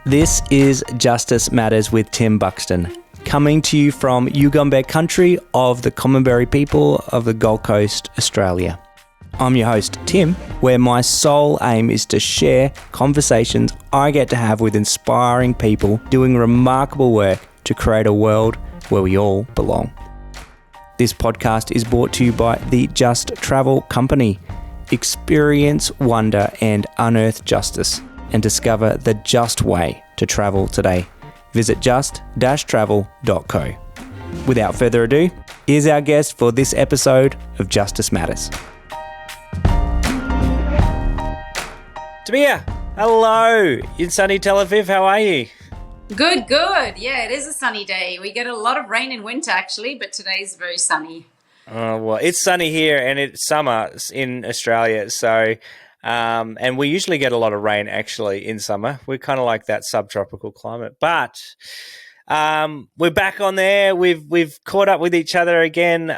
This is Justice Matters with Tim Buxton, coming to you from Yugambeh country of the Commonberry people of the Gold Coast, Australia. I'm your host, Tim, where my sole aim is to share conversations I get to have with inspiring people doing remarkable work to create a world where we all belong. This podcast is brought to you by the Just Travel Company. Experience wonder and unearth justice and discover the just way to travel today. Visit just-travel.co. Without further ado, here's our guest for this episode of Justice Matters. Tabea, hello. In sunny Tel Aviv, how are you? Good. Yeah, it is a sunny day. We get a lot of rain in winter, actually, but today's very sunny. Well, it's sunny here and it's summer in Australia, so and we usually get a lot of rain actually in summer. We're kind of like that subtropical climate, but we're back on there. We've caught up with each other again.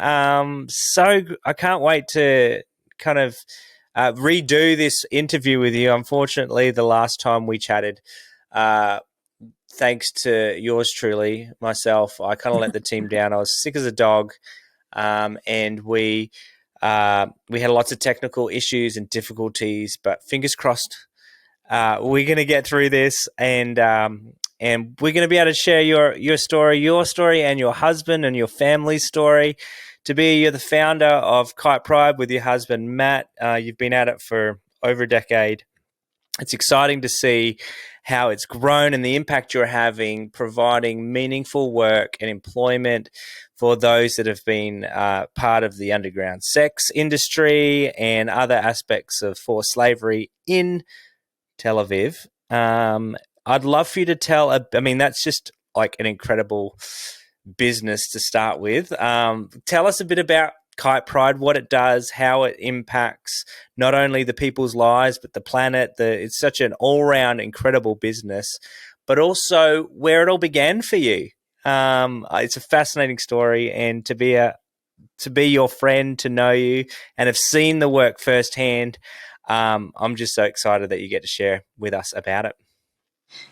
So I can't wait to kind of redo this interview with you. Unfortunately, the last time we chatted, thanks to yours truly, myself, I kind of let the team down. I was sick as a dog, and we had lots of technical issues and difficulties, but fingers crossed, we're going to get through this, and we're going to be able to share your story, and your husband and your family's story. Tabea, you're the founder of KitePride with your husband Matt. You've been at it for over a decade. It's exciting to see how it's grown and the impact you're having, providing meaningful work and employment for those that have been part of the underground sex industry and other aspects of forced slavery in Tel Aviv. I'd love for you to tell, that's just like an incredible business to start with. Tell us a bit about KitePride, what it does, how it impacts not only the people's lives, but the planet. It's such an all-round incredible business, but also where it all began for you. It's a fascinating story, and to be your friend, to know you and have seen the work firsthand, I'm just so excited that you get to share with us about it.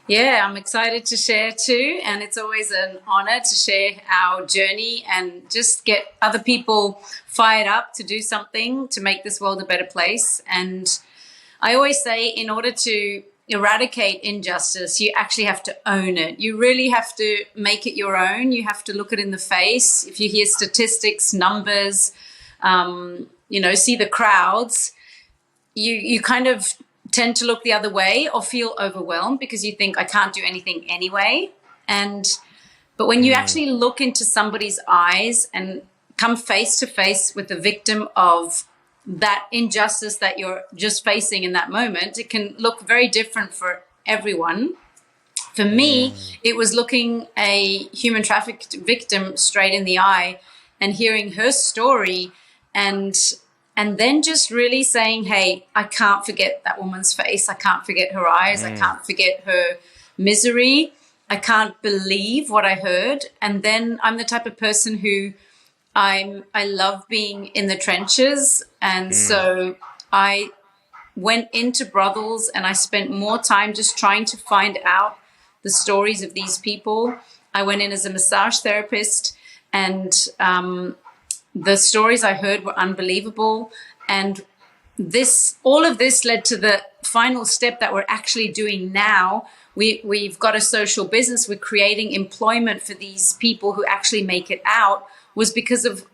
Yeah, I'm excited to share too, and it's always an honor to share our journey and just get other people fired up to do something to make this world a better place. And I always say, in order to eradicate injustice, you actually have to own it. You really have to make it your own. You have to look it in the face. If you hear statistics, numbers, see the crowds, you kind of tend to look the other way or feel overwhelmed because you think, I can't do anything anyway. But when you actually look into somebody's eyes and come face to face with the victim of that injustice that you're just facing in that moment, it can look very different for everyone. For me, it was looking a human trafficked victim straight in the eye and hearing her story and then just really saying, hey, I can't forget that woman's face. I can't forget her eyes. I can't forget her misery. I can't believe what I heard. And then I'm the type of person who I love being in the trenches. And so I went into brothels and I spent more time just trying to find out the stories of these people. I went in as a massage therapist, and the stories I heard were unbelievable. And all of this led to the final step that we're actually doing now. We've got a social business. We're creating employment for these people who actually make it out, was because of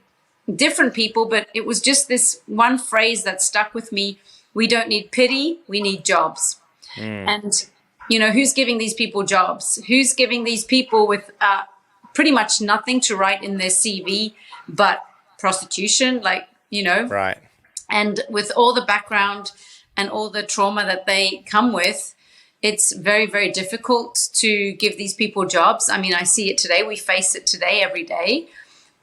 different people, but it was just this one phrase that stuck with me. We don't need pity, we need jobs. And, who's giving these people jobs? Who's giving these people with pretty much nothing to write in their CV but prostitution, right. And with all the background and all the trauma that they come with, it's very, very difficult to give these people jobs. I see it today. We face it today, every day.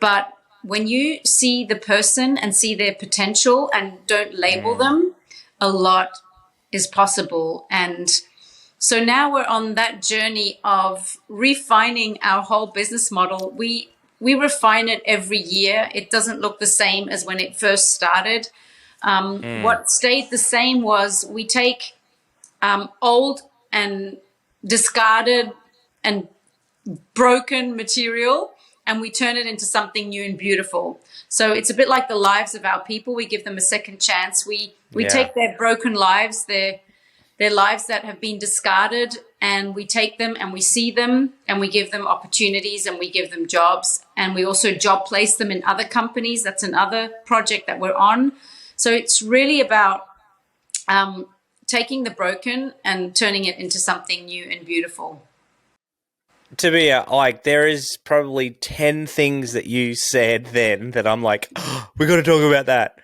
But when you see the person and see their potential and don't label them, a lot is possible. And so now we're on that journey of refining our whole business model. We refine it every year. It doesn't look the same as when it first started. What stayed the same was we take old and discarded and broken material, and we turn it into something new and beautiful. So it's a bit like the lives of our people. We give them a second chance. We take their broken lives, their lives that have been discarded, and we take them and we see them and we give them opportunities and we give them jobs, and we also job place them in other companies. That's another project that we're on. So it's really about taking the broken and turning it into something new and beautiful. Tabea, like, there is probably 10 things that you said then that I'm like, oh, we got to talk about that.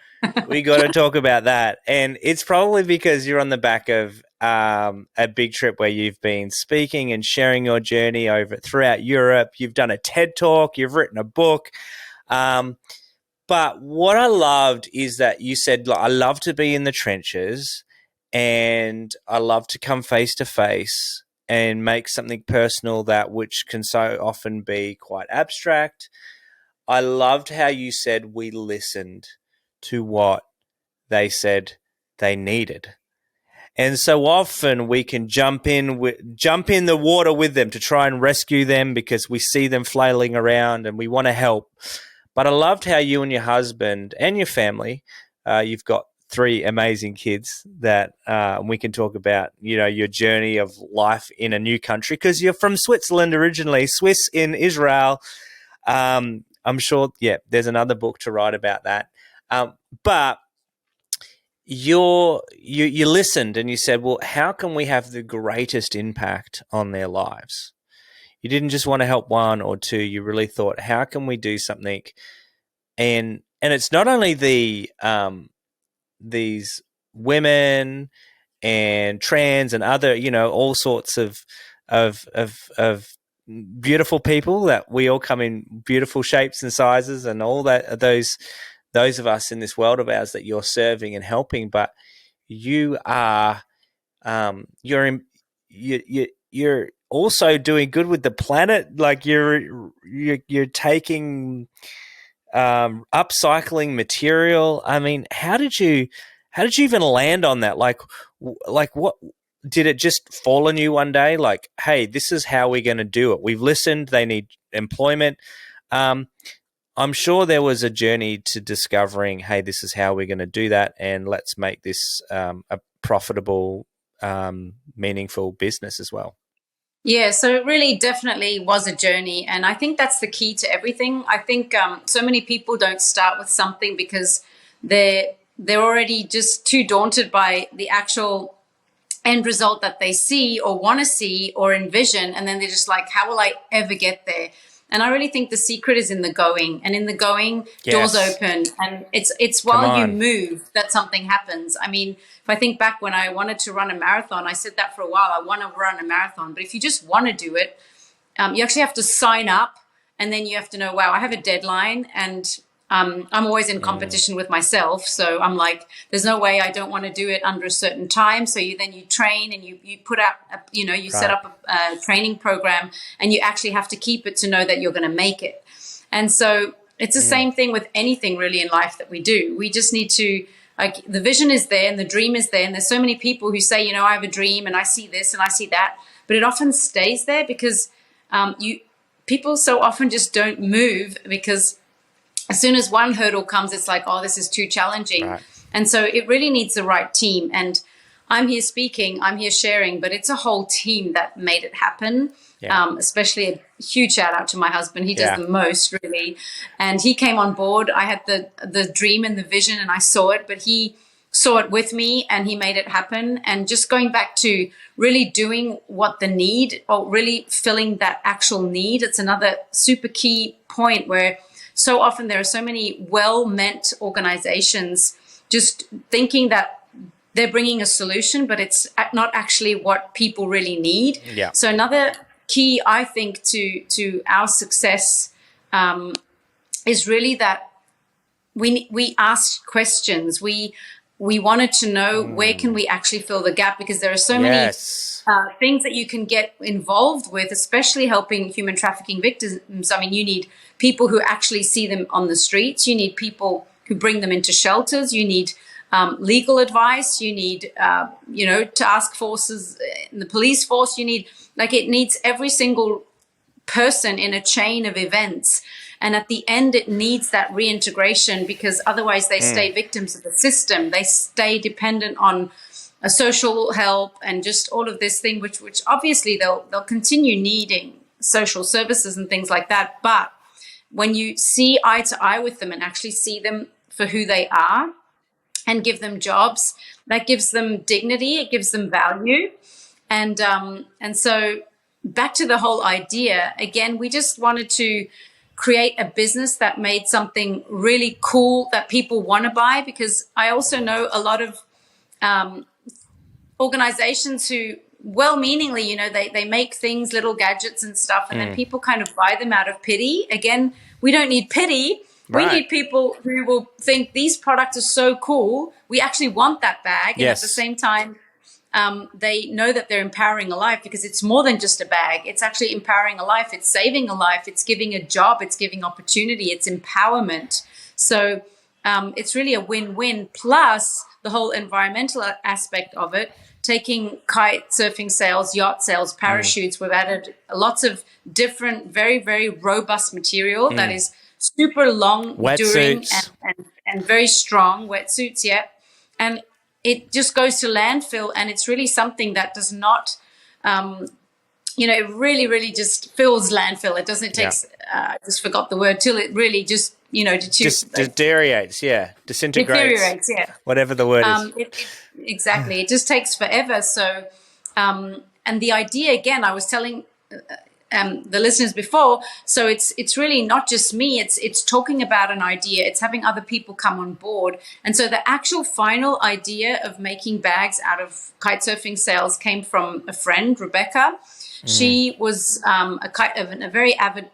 We got to talk about that. And it's probably because you're on the back of a big trip where you've been speaking and sharing your journey throughout Europe. You've done a TED Talk. You've written a book. But what I loved is that you said, I love to be in the trenches and I love to come face to face and make something personal, that which can so often be quite abstract. I loved how you said we listened to what they said they needed. And so often we can jump in the water with them to try and rescue them because we see them flailing around and we want to help. But I loved how you and your husband and your family, you've got 3 amazing kids that we can talk about, your journey of life in a new country, because you're from Switzerland originally, Swiss in Israel. I'm sure, there's another book to write about that. But you listened and you said, well, how can we have the greatest impact on their lives? You didn't just want to help 1 or 2. You really thought, how can we do something? And it's not only these women and trans and other, all sorts of beautiful people, that we all come in beautiful shapes and sizes, and all that, those of us in this world of ours that you're serving and helping. But you are you're also doing good with the planet. Like you're taking upcycling material. I mean, how did you even land on that? Like what did it just fall on you one day? Like, hey, this is how we're going to do it. We've listened. They need employment. I'm sure there was a journey to discovering, hey, this is how we're going to do that, and let's make this a profitable, meaningful business as well. Yeah, so it really definitely was a journey. And I think that's the key to everything. I think so many people don't start with something because they're already just too daunted by the actual end result that they see or want to see or envision. And then they're just like, how will I ever get there? And I really think the secret is in the going. And in the going, doors open. And it's while you move that something happens. I mean, if I think back when I wanted to run a marathon, I said that for a while, I want to run a marathon. But if you just want to do it, you actually have to sign up. And then you have to know, wow, I have a deadline. And I'm always in competition with myself. So I'm like, there's no way I don't want to do it under a certain time. So you train and you put out, set up a training program, and you actually have to keep it to know that you're going to make it. And so it's the same thing with anything really in life that we do. We just need to, like, the vision is there and the dream is there. And there's so many people who say, I have a dream and I see this and I see that, but it often stays there because people so often just don't move, because as soon as one hurdle comes, it's like, oh, this is too challenging. Right. And so it really needs the right team. And I'm here speaking, I'm here sharing, but it's a whole team that made it happen. Yeah. Especially a huge shout out to my husband. He does the most, really. And he came on board. I had the dream and the vision and I saw it, but he saw it with me and he made it happen. And just going back to really doing what the need, or really filling that actual need. It's another super key point where so often there are so many well-meant organizations just thinking that they're bringing a solution, but it's not actually what people really need. Yeah. So another key, I think, to our success is really that we asked questions. We wanted to know where can we actually fill the gap, because there are so many things that you can get involved with, especially helping human trafficking victims. I mean, you need people who actually see them on the streets. You need people who bring them into shelters. You need legal advice. You need, task forces in the police force, you need, like, it needs every single person in a chain of events. And at the end, it needs that reintegration, because otherwise they stay victims of the system. They stay dependent on a social help and just all of this thing, which obviously they'll continue needing social services and things like that. But when you see eye to eye with them and actually see them for who they are and give them jobs, that gives them dignity, it gives them value. And so back to the whole idea, again, we just wanted to create a business that made something really cool that people want to buy, because I also know a lot of organizations who well-meaningly, you know, they make things, little gadgets and stuff, and then people kind of buy them out of pity. Again, we don't need pity. We need people who will think these products are so cool, we actually want that bag. And at the same time, they know that they're empowering a life, because it's more than just a bag. It's actually empowering a life. It's saving a life. It's giving a job. It's giving opportunity. It's empowerment. So it's really a win-win, plus the whole environmental aspect of it, taking kite surfing sails, yacht sails, parachutes. We've added lots of different, very, very robust material that is super long, enduring, and very strong. Wetsuits, and it just goes to landfill, and it's really something that does not, it really, really just fills landfill. It doesn't take, I just forgot the word, till it really just, deteriorates, disintegrates, whatever the word is. Exactly. It just takes forever. So, and the idea, again, I was telling the listeners before, so it's really not just me, it's talking about an idea, it's having other people come on board. And so the actual final idea of making bags out of kite surfing sails came from a friend, Rebecca. She was a very avid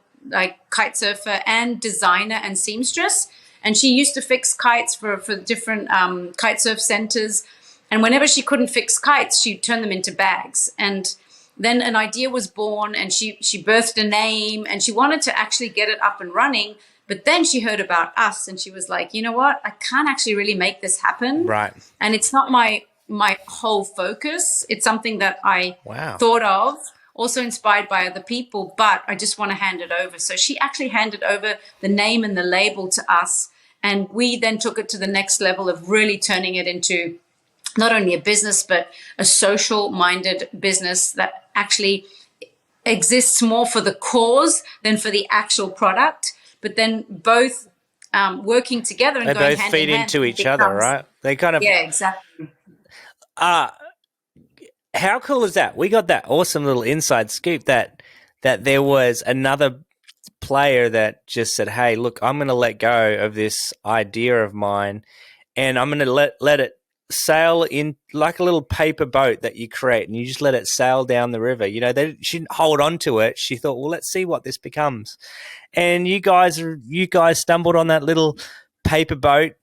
kite surfer and designer and seamstress, and she used to fix kites for different kite surf centers. And whenever she couldn't fix kites, she'd turn them into bags. And then an idea was born, and she birthed a name, and she wanted to actually get it up and running. But then she heard about us, and she was like, you know what? I can't actually really make this happen. Right. And it's not my whole focus. It's something that I thought of, also inspired by other people, but I just want to hand it over. So she actually handed over the name and the label to us. And we then took it to the next level of really turning it into not only a business, but a social-minded business that actually exists more for the cause than for the actual product, but then both working together and they going both hand feed in hand into each other, right? They kind of... Yeah, exactly. How cool is that? We got that awesome little inside scoop that there was another player that just said, hey, look, I'm going to let go of this idea of mine, and I'm going to let it sail in like a little paper boat that you create, and you just let it sail down the river. You know, she didn't hold on to it. She thought, well, let's see what this becomes. And you guys stumbled on that little paper boat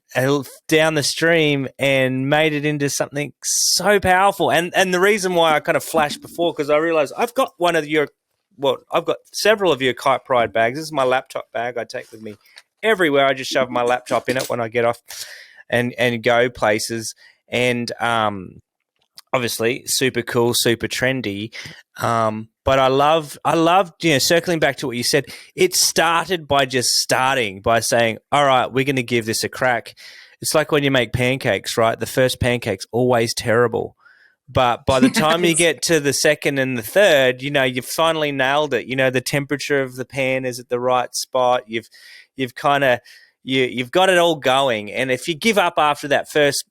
down the stream and made it into something so powerful. And the reason why I kind of flashed before, because I realized I've got I've got several of your KitePride bags. This is my laptop bag I take with me everywhere. I just shove my laptop in it when I get off and go places. And obviously super cool, super trendy. But I love, circling back to what you said, it started by just starting by saying, all right, we're going to give this a crack. It's like when you make pancakes, right? The first pancake's always terrible. But by the time you get to the second and the third, you've finally nailed it. The temperature of the pan is at the right spot. You've got it all going. And if you give up after that first,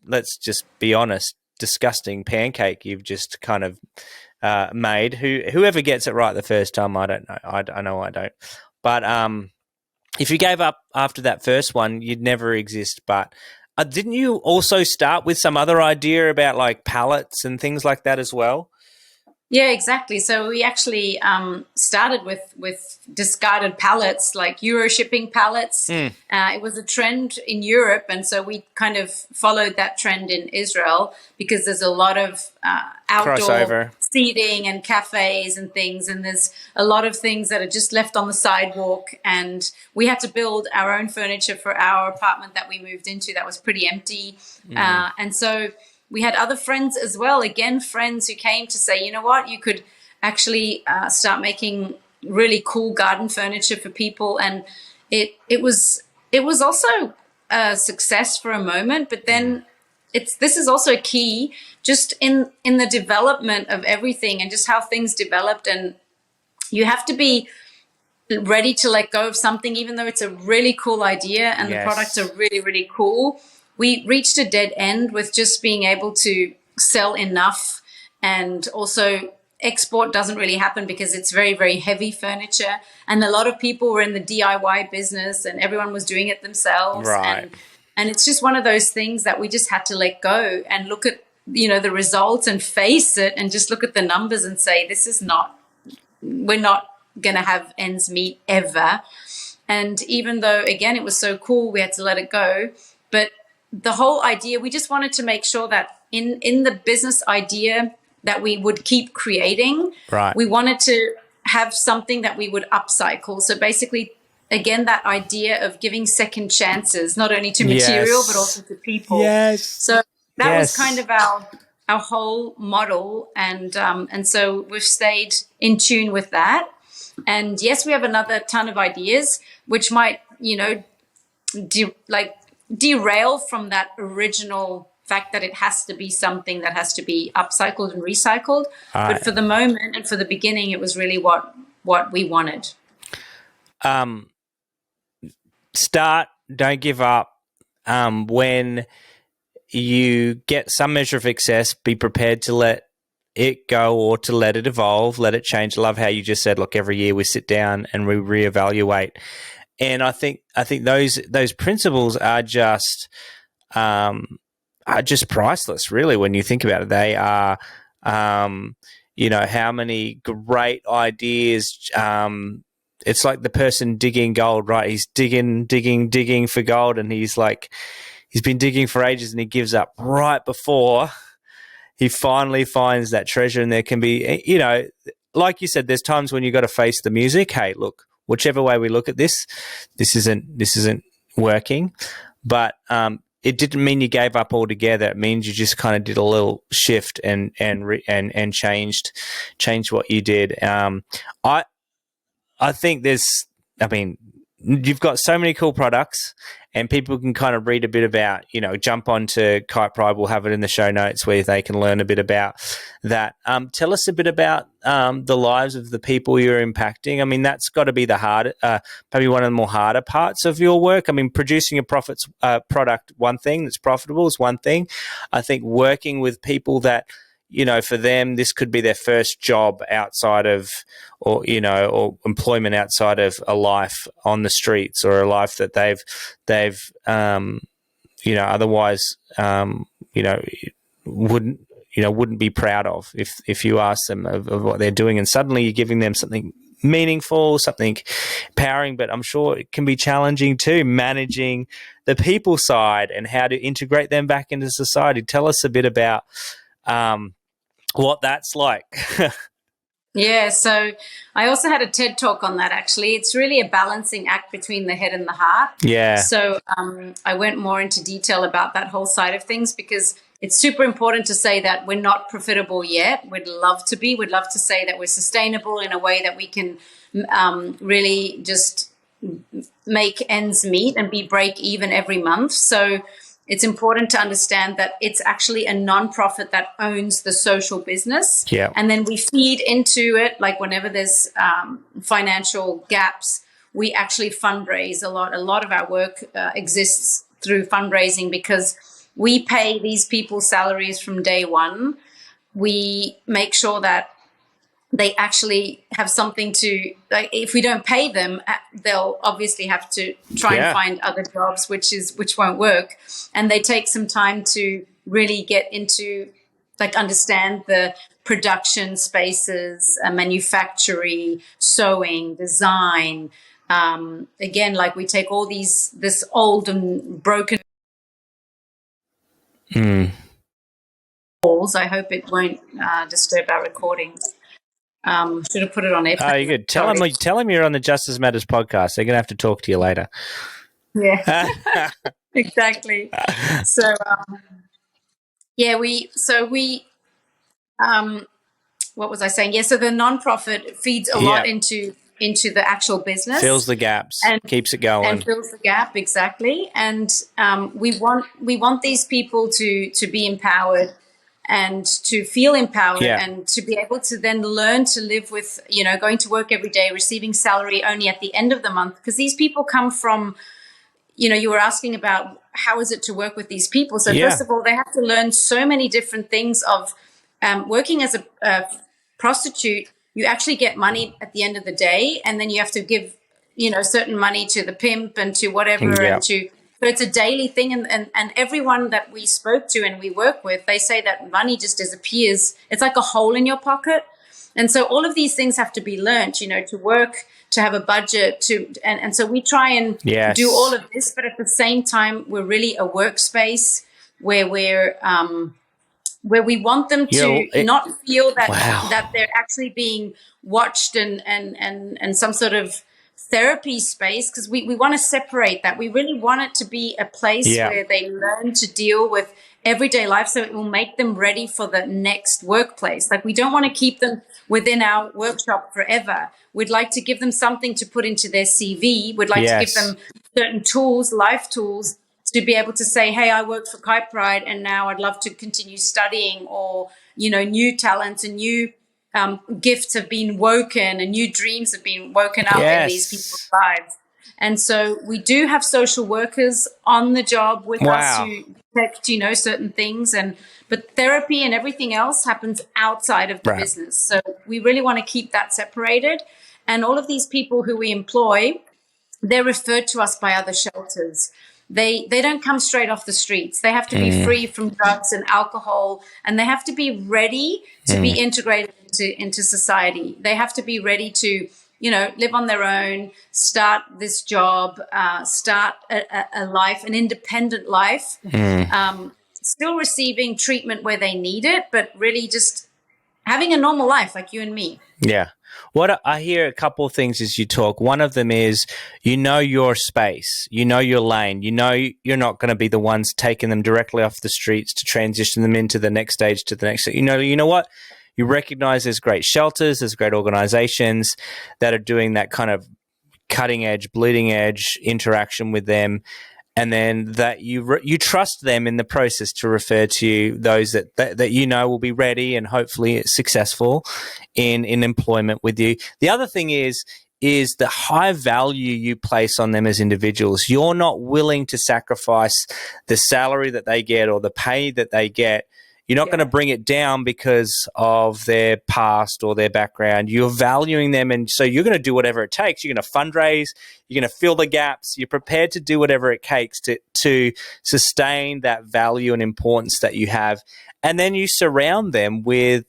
let's just be honest, disgusting pancake you've just kind of made. Whoever gets it right the first time, I don't know. I know I don't. But if you gave up after that first one, you'd never exist. But didn't you also start with some other idea about like pallets and things like that as well? Yeah, exactly. So we actually started with discarded pallets, like Euro shipping pallets. It was a trend in Europe, and so we kind of followed that trend in Israel, because there's a lot of outdoor crossover seating and cafes and things, and there's a lot of things that are just left on the sidewalk. And we had to build our own furniture for our apartment that we moved into that was pretty empty. And so we had other friends as well, again, friends who came to say, you know what, you could actually start making really cool garden furniture for people. And it was also a success for a moment, but then this is also key just in the development of everything and just how things developed. And you have to be ready to let go of something, even though it's a really cool idea and the products are really, really cool. We reached a dead end with just being able to sell enough, and also export doesn't really happen because it's very, very heavy furniture. And a lot of people were in the DIY business and everyone was doing it themselves. Right. And it's just one of those things that we just had to let go and look at, the results and face it and just look at the numbers and say, we're not going to have ends meet ever. And even though, again, it was so cool, we had to let it go. But the whole idea, we just wanted to make sure that in the business idea that we would keep creating, right, we wanted to have something that we would upcycle. So basically, again, that idea of giving second chances, not only to material, but also to people. Yes. So that was kind of our whole model. And so we've stayed in tune with that. And yes, we have another ton of ideas, which might, derail from that original fact that it has to be something that has to be upcycled and recycled. Right. But for the moment and for the beginning, it was really what we wanted. Start, don't give up. When you get some measure of success, be prepared to let it go or to let it evolve, let it change. I love how you just said, look, every year we sit down and we reevaluate. And I think those principles are just priceless, really, when you think about it. They are, how many great ideas. It's like the person digging gold, right? He's digging for gold, and he's been digging for ages, and he gives up right before he finally finds that treasure. And there can be, like you said, there's times when you got to face the music. Hey, look, whichever way we look at this isn't working. But it didn't mean you gave up altogether. It means you just kind of did a little shift and changed what you did. I think you've got so many cool products, and people can kind of read a bit about, jump onto KitePride. We'll have it in the show notes where they can learn a bit about that. Tell us a bit about the lives of the people you're impacting. I mean, that's got to be the hard, maybe one of the more harder parts of your work. I mean, producing a product, one thing that's profitable is one thing. I think working with people that, for them, this could be their first job outside of, or employment outside of a life on the streets, or a life that they've otherwise, wouldn't be proud of if you ask them of what they're doing, and suddenly you're giving them something meaningful, something empowering. But I'm sure it can be challenging too, managing the people side and how to integrate them back into society. Tell us a bit about what that's like. Yeah, so I also had a TED Talk on that, actually. It's really a balancing act between the head and the heart. Yeah. So I went more into detail about that whole side of things, because it's super important to say that we're not profitable yet. We'd love to be. We'd love to say that we're sustainable in a way that we can really just make ends meet and be break even every month. So it's important to understand that it's actually a nonprofit that owns the social business. Yeah. And then we feed into it, like whenever there's financial gaps, we actually fundraise a lot. A lot of our work exists through fundraising, because we pay these people salaries from day one. We make sure that they actually have something to, like, if we don't pay them, they'll obviously have to try and find other jobs, which won't work. And they take some time to really get into, understand the production spaces, manufacturing, sewing, design. Again, we take all this old and broken walls. I hope it won't disturb our recordings. Should have put it on airplane. Oh, you're good. Tell them you're on the Justice Matters podcast. They're going to have to talk to you later. Yeah, exactly. So, Yeah, what was I saying? Yeah, so the nonprofit feeds a lot Yeah. into the actual business Fills the gaps, and keeps it going. fills the gap exactly. And we want these people to be empowered and to feel empowered Yeah. and to be able to then learn to live with, going to work every day, receiving salary only at the end of the month, because these people come from, you were asking about how is it to work with these people. So Yeah. first of all, they have to learn so many different things of working as a prostitute. You actually get money at the end of the day, and then you have to give, certain money to the pimp and to whatever, Yeah. so it's a daily thing. And everyone that we spoke to and we work with, they say that money just disappears. It's like a hole in your pocket. And so all of these things have to be learned, to work, to have a budget, and so we try and Yes. do all of this, but at the same time, we're really a workspace where we want them to not feel that that they're actually being watched and some sort of therapy space, because we want to separate that. We really want it to be a place where they learn to deal with everyday life, so it will make them ready for the next workplace. Like, we don't want to keep them within our workshop forever. We'd like to give them something to put into their CV. We'd like to give them certain tools, life tools, to be able to say, hey, I worked for KitePride and now I'd love to continue studying, or, new talents and new gifts have been woken and new dreams have been woken up in these people's lives. And so we do have social workers on the job with us who detect, certain things, but therapy and everything else happens outside of the business. So we really want to keep that separated. And all of these people who we employ, they're referred to us by other shelters. They don't come straight off the streets. They have to be free from drugs and alcohol, and they have to be ready to be integrated into society. They have to be ready to, live on their own, start this job, start a life, an independent life, still receiving treatment where they need it, but really just having a normal life like you and me. Yeah. What I hear a couple of things as you talk. One of them is, your space, your lane, you're not going to be the ones taking them directly off the streets to transition them into the next stage, to the next. You know what? You recognize there's great shelters, there's great organizations that are doing that kind of cutting edge, bleeding edge interaction with them. And then that you trust them in the process to refer to those that will be ready and hopefully successful in employment with you. The other thing is the high value you place on them as individuals. You're not willing to sacrifice the salary that they get or the pay that they get. You're not going to bring it down because of their past or their background. You're valuing them, and so you're going to do whatever it takes. You're going to fundraise. You're going to fill the gaps. You're prepared to do whatever it takes to sustain that value and importance that you have. And then you surround them with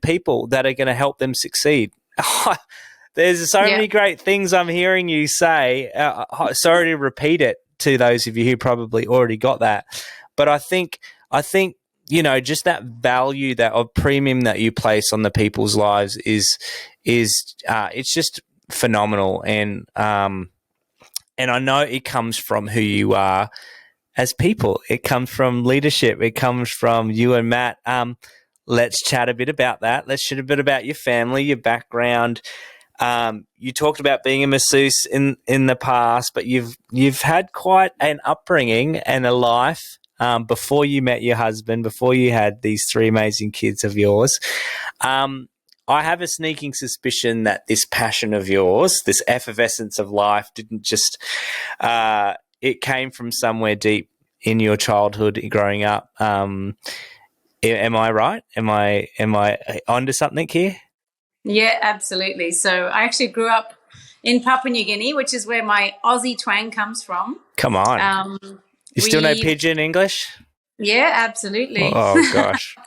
people that are going to help them succeed. There's so many great things I'm hearing you say. Sorry to repeat it to those of you who probably already got that, but I think just that value, that of premium that you place on the people's lives is it's just phenomenal. And I know it comes from who you are as people. It comes from leadership. It comes from you and Matt. Let's chat a bit about that. Let's chat a bit about your family, your background. You talked about being a masseuse in the past, but you've had quite an upbringing and a life before you met your husband, before you had these three amazing kids of yours. I have a sneaking suspicion that this passion of yours, this effervescence of life, didn't just it came from somewhere deep in your childhood growing up. Am I right? Am I onto something here? Yeah, absolutely. So I actually grew up in Papua New Guinea, which is where my Aussie twang comes from. Come on. You still know Pidgin English? Yeah, absolutely. Oh, gosh.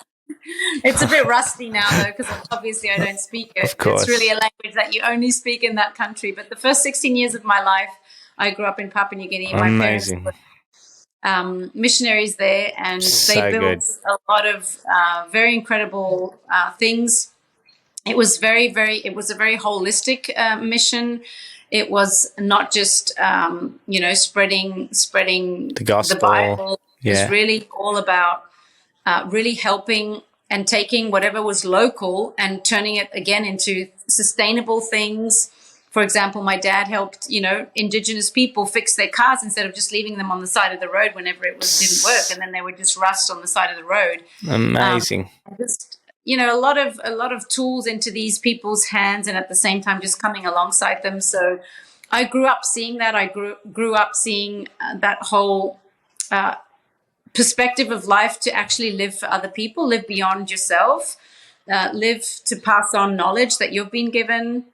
It's a bit rusty now, though, because obviously I don't speak it. Of course. It's really a language that you only speak in that country. But the first 16 years of my life, I grew up in Papua New Guinea. Amazing. My parents were missionaries there, and they built a lot of very incredible things. It was a very holistic mission. It was not just, spreading the gospel. The Bible. It was really all about really helping and taking whatever was local and turning it again into sustainable things. For example, my dad helped, indigenous people fix their cars instead of just leaving them on the side of the road whenever didn't work, and then they would just rust on the side of the road. Amazing. A lot of tools into these people's hands, and at the same time just coming alongside them. So I grew up seeing that. I grew up seeing that whole perspective of life, to actually live for other people, live beyond yourself, live to pass on knowledge that you've been given,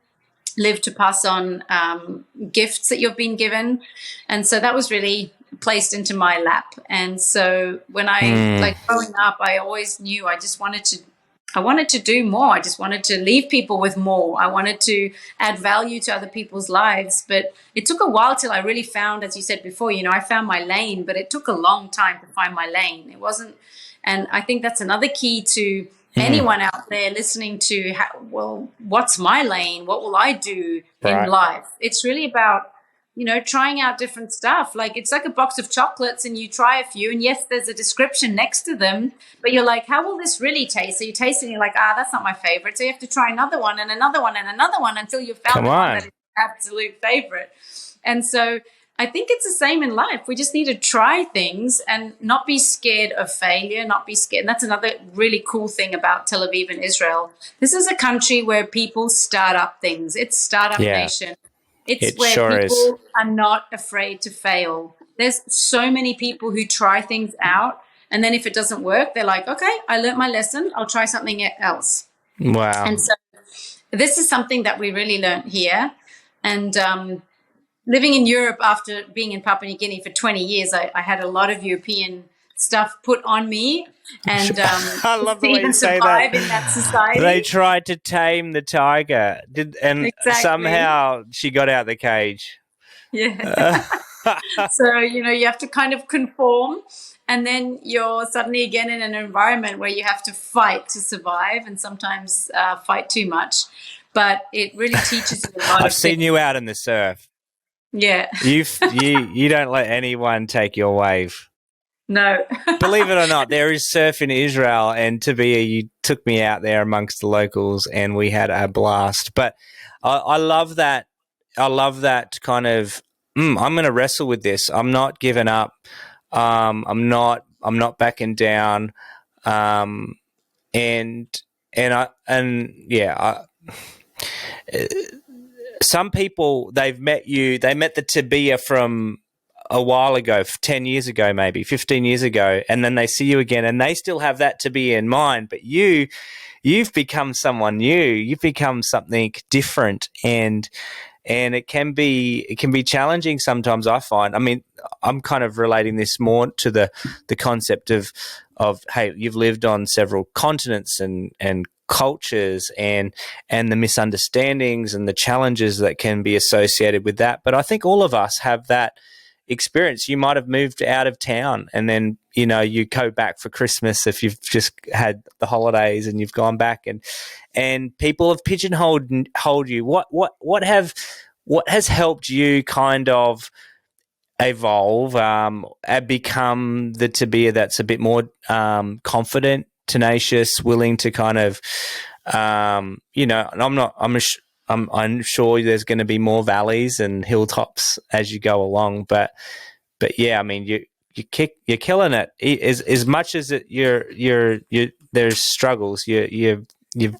live to pass on gifts that you've been given. And so that was really placed into my lap. And so when growing up, I always knew I wanted to do more. I just wanted to leave people with more. I wanted to add value to other people's lives. But it took a while till I really found, as you said before, I found my lane, but it took a long time to find my lane. It wasn't, and I think that's another key to anyone out there listening to, what's my lane? What will I do in life? It's really about, trying out different stuff. Like, it's like a box of chocolates and you try a few, and yes, there's a description next to them, but you're like, how will this really taste? So you taste it and you're like, that's not my favorite. So you have to try another one and another one and another one until you've found the one that is your absolute favorite. And so I think it's the same in life. We just need to try things and not be scared of failure, not be scared. And that's another really cool thing about Tel Aviv and Israel. This is a country where people start up things. It's startup nation. It's where people are not afraid to fail. There's so many people who try things out, and then if it doesn't work, they're like, okay, I learned my lesson. I'll try something else. Wow. And so this is something that we really learned here. And living in Europe after being in Papua New Guinea for 20 years, I had a lot of European stuff put on me, and I love the way you say survive in that society. They tried to tame the tiger, somehow she got out of the cage. Yeah. So you have to kind of conform, and then you're suddenly again in an environment where you have to fight to survive, and sometimes fight too much. But it really teaches you a lot. I've seen you out in the surf. Yeah. You don't let anyone take your wave. No. Believe it or not, there is surf in Israel, and Tabea, you took me out there amongst the locals and we had a blast. But I love that. I love that kind of, I'm going to wrestle with this. I'm not giving up. I'm not backing down. Some people, they met the Tabea from a while ago, 10 years ago, maybe 15 years ago, and then they see you again and they still have that Tabea in mind, but you've become someone new. You've become something different, and it can be challenging sometimes, I find. I mean, I'm kind of relating this more to the concept of hey, you've lived on several continents and cultures and the misunderstandings and the challenges that can be associated with that. But I think all of us have that experience. You might have moved out of town and then you go back for Christmas if you've just had the holidays and you've gone back, and people have pigeonholed you. What has helped you kind of evolve and become the Tabea that's a bit more confident, tenacious, willing to kind of I'm sure there's going to be more valleys and hilltops as you go along, but yeah, I mean, you're killing it. As much as there's struggles, you've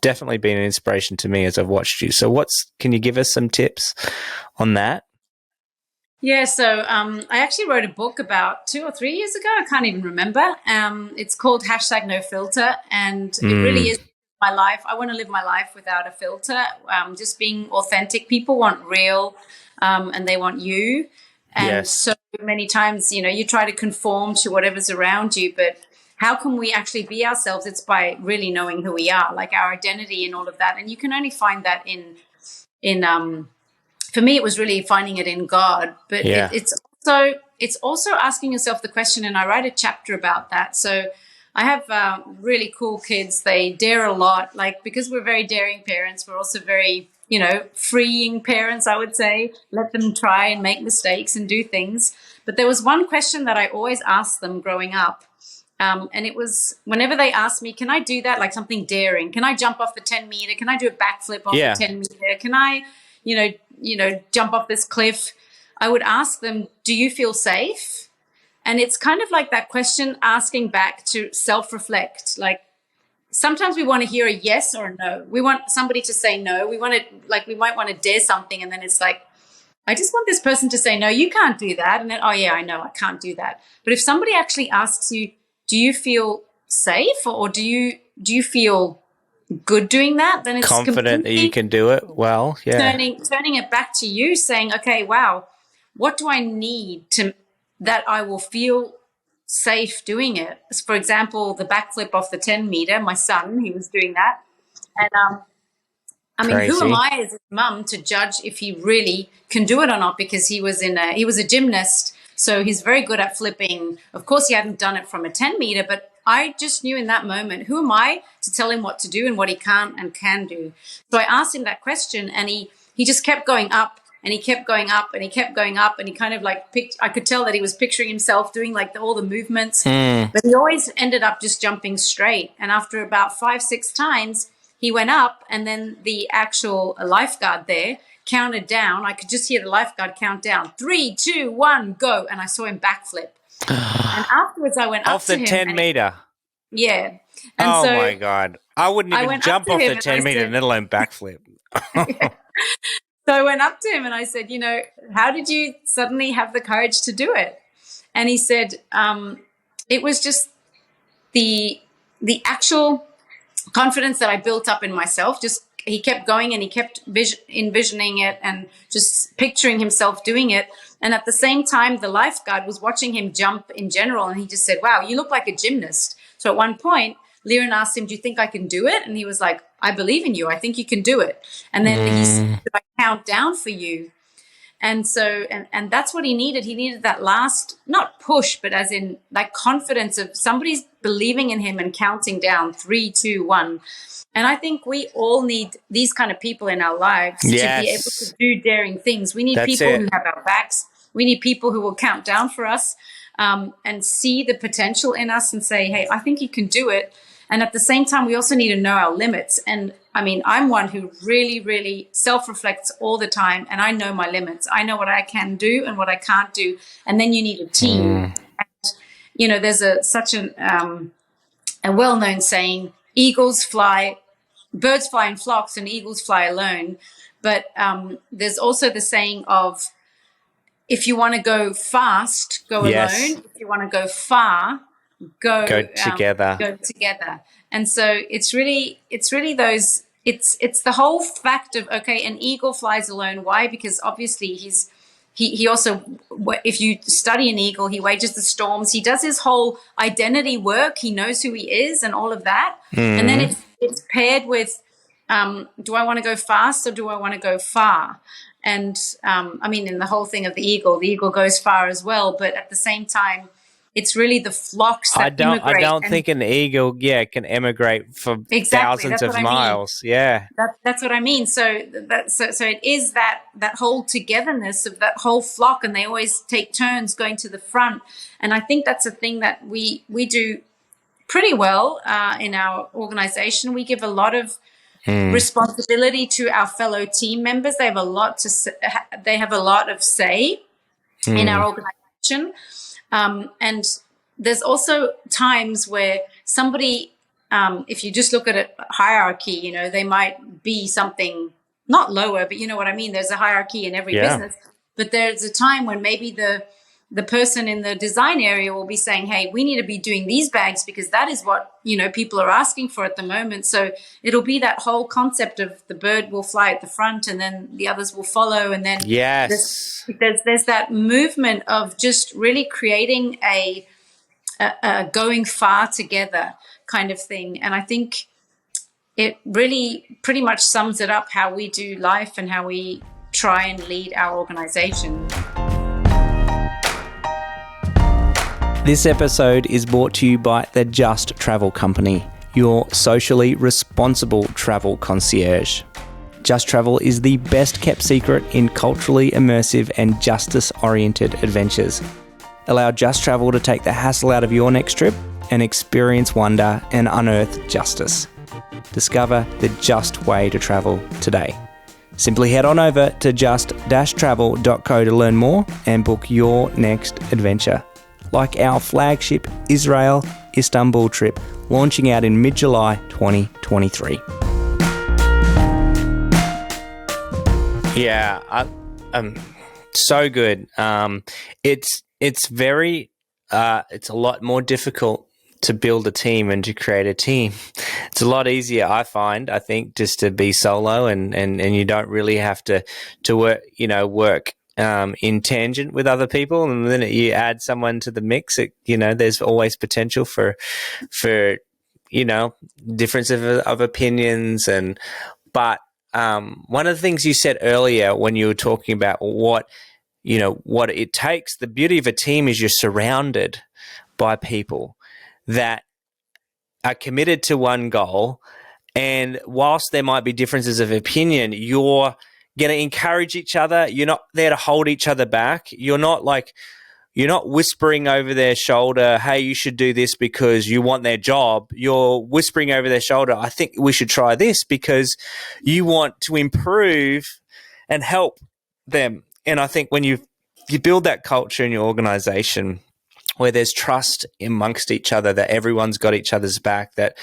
definitely been an inspiration to me as I've watched you. So can you give us some tips on that? Yeah, so I actually wrote a book about 2 or 3 years ago. I can't even remember. It's called #NoFilter, and it really is my life. I want to live my life without a filter, just being authentic. People want real, and they want you. And so many times, you try to conform to whatever's around you, but how can we actually be ourselves? It's by really knowing who we are, like our identity and all of that. And you can only find that in for me, it was really finding it in God, but it's also asking yourself the question, and I write a chapter about that. So I have really cool kids. They dare a lot, because we're very daring parents. We're also very, freeing parents, I would say. Let them try and make mistakes and do things. But there was one question that I always asked them growing up, And it was whenever they asked me, can I do that? Like something daring. Can I jump off the 10 meter? Can I do a backflip off the 10 meter? Can I, jump off this cliff? I would ask them, do you feel safe? And it's kind of like that question asking back to self-reflect. Like sometimes we want to hear a yes or a no. We want somebody to say no. We might want to dare something. And then it's like, I just want this person to say, no, you can't do that. And then, oh yeah, I know I can't do that. But if somebody actually asks you, do you feel safe or do you feel good doing that? Then it's confident that you can do it well. Yeah. Turning it back to you saying, okay, wow, what do I need that I will feel safe doing it? For example, the backflip off the 10 meter, my son, he was doing that. And who am I as his mum to judge if he really can do it or not? Because he was a gymnast, so he's very good at flipping. Of course, he hadn't done it from a 10 meter, but I just knew in that moment, who am I to tell him what to do and what he can't and can do? So I asked him that question, and he just kept going up, and he kept going up, and he kept going up, and he kind of like I could tell that he was picturing himself doing like all the movements, but he always ended up just jumping straight. And after about 5-6 times, he went up, and then the actual lifeguard there counted down. I could just hear the lifeguard count down. 3, 2, 1, go. And I saw him backflip. And afterwards I went up to him. Off the 10 meter? Yeah. And my God. I wouldn't even jump off the 10 meter, let alone backflip. So I went up to him and I said, how did you suddenly have the courage to do it? And he said, it was just the actual confidence that I built up in myself. Just he kept going and he kept envisioning it and just picturing himself doing it. And at the same time, the lifeguard was watching him jump in general. And he just said, wow, you look like a gymnast. So at one point, Liren asked him, do you think I can do it? And he was like, I believe in you. I think you can do it. And then he said, I count down for you. And so, and that's what he needed. He needed that last, not push, but as in like confidence of somebody's believing in him and counting down 3, 2, 1. And I think we all need these kind of people in our lives to be able to do daring things. We need people who have our backs. We need people who will count down for us and see the potential in us and say, hey, I think you can do it. And at the same time, we also need to know our limits. And I mean, I'm one who really, really self-reflects all the time. And I know my limits. I know what I can do and what I can't do. And then you need a team. And, there's such a well-known saying, birds fly in flocks and eagles fly alone. But there's also the saying of, if you want to go fast, go alone. If you want to go far, go together. Go together. And so it's really those. It's the whole fact of, okay, an eagle flies alone. Why? Because obviously he also, if you study an eagle, he wages the storms. He does his whole identity work. He knows who he is and all of that. And then it's paired with, do I want to go fast or do I want to go far? And in the whole thing of the eagle goes far as well. But at the same time, it's really the flocks that immigrate. I don't think an eagle, can emigrate for thousands of miles. Yeah, that's what I mean. So it is that whole togetherness of that whole flock, and they always take turns going to the front. And I think that's a thing that we do pretty well in our organization. We give a lot of responsibility to our fellow team members. They have a lot of say in our organization. And there's also times where somebody, if you just look at a hierarchy, they might be something not lower, but you know what I mean? There's a hierarchy in every business. But there's a time when maybe the person in the design area will be saying, hey, we need to be doing these bags because that is what, people are asking for at the moment. So it'll be that whole concept of the bird will fly at the front and then the others will follow. And then there's that movement of just really creating a going far together kind of thing. And I think it really pretty much sums it up how we do life and how we try and lead our organization. This episode is brought to you by the Just Travel Company, your socially responsible travel concierge. Just Travel is the best kept secret in culturally immersive and justice-oriented adventures. Allow Just Travel to take the hassle out of your next trip and experience wonder and unearth justice. Discover the just way to travel today. Simply head on over to just-travel.co to learn more and book your next adventure, like our flagship Israel-Istanbul trip launching out in mid-July 2023. Yeah, so good. It's very it's a lot more difficult to build a team and to create a team. It's a lot easier, I think, just to be solo and you don't really have to work, work in tangent with other people. And then you add someone to the mix, there's always potential for difference of opinions. But one of the things you said earlier when you were talking about what it takes, the beauty of a team is you're surrounded by people that are committed to one goal. And whilst there might be differences of opinion, you're going to encourage each other. You're not there to hold each other back. You're not whispering over their shoulder, hey, you should do this because you want their job. You're whispering over their shoulder, I think we should try this because you want to improve and help them. And I think when you build that culture in your organization where there's trust amongst each other, that everyone's got each other's back, that